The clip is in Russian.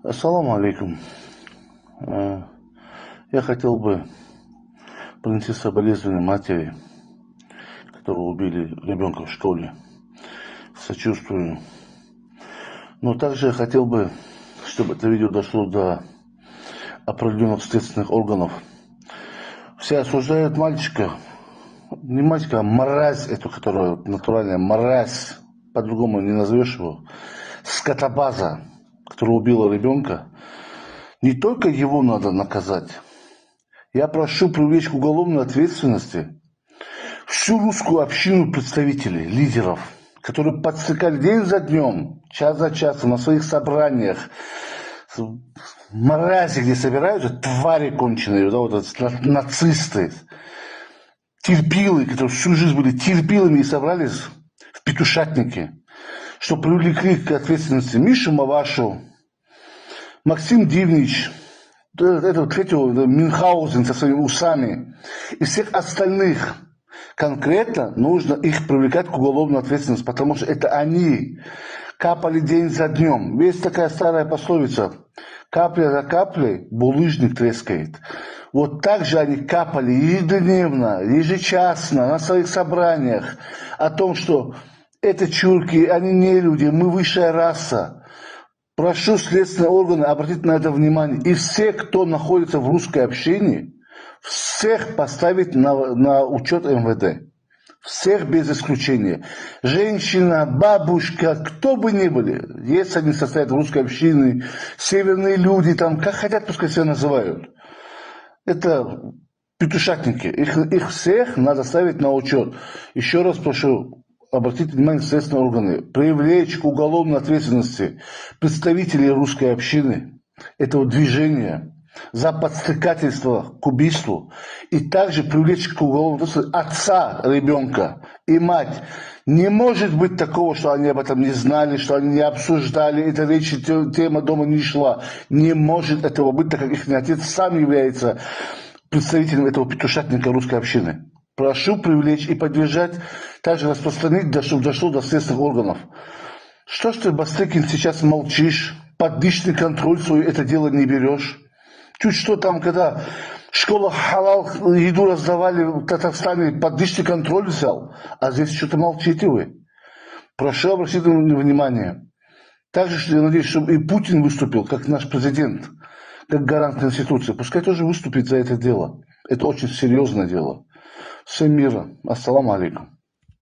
Ассаламу алейкум. Я хотел бы принести соболезнования матери, которую убили ребенка в школе. Сочувствую. Но также я хотел бы, чтобы это видео дошло до определенных следственных органов. Все осуждают мальчика, не мальчика, а мразь эту, которая натуральная мразь, по-другому не назовешь его, скотобаза, которая убила ребенка. Не только его надо наказать. Я прошу привлечь к уголовной ответственности всю русскую общину представителей, лидеров, которые подстрекали день за днем, час за часом на своих собраниях, мрази, где собираются, твари конченые, да, вот нацисты, терпилы, которые всю жизнь были терпилами и собрались в петушатнике, что привлекли к ответственности Мишу Мавашу, Максим Дивнич, этого третьего Мюнхгаузен со своими усами и всех остальных. Конкретно нужно их привлекать к уголовной ответственности, потому что это они капали день за днем. Есть такая старая пословица: капля за каплей булыжник трескает. Вот так же они капали ежедневно, ежечасно на своих собраниях о том, что это чурки, они не люди, мы высшая раса. Прошу следственные органы обратить на это внимание. И все, кто находится в русской общине, всех поставить на учет МВД. Всех без исключения. Женщина, бабушка, кто бы ни были. Если они состоят в русской общине, северные люди, там, как хотят, пускай себя называют. Это петушатники. Их всех надо ставить на учет. Еще раз прошу обратить внимание следственные органы, привлечь к уголовной ответственности представителей русской общины, этого движения, за подстрекательство к убийству, и также привлечь к уголовной ответственности отца ребенка и мать. Не может быть такого, что они об этом не знали, что они не обсуждали, эта речь, тема дома не шла. Не может этого быть, так как их отец сам является представителем этого петушатника русской общины. Прошу привлечь и поддержать, также распространить, чтобы дошло до следственных органов. Что ж ты, Бастрыкин, сейчас молчишь, под личный контроль свой это дело не берешь? Чуть что там, когда школа халал еду раздавали в Татарстане, под личный контроль взял, а здесь что-то молчите вы. Прошу обратить внимание. Также, я надеюсь, чтобы и Путин выступил, как наш президент, как гарант Конституции. Пускай тоже выступит за это дело. Это очень серьезное дело. Всем мира. Ассаламу алейкум.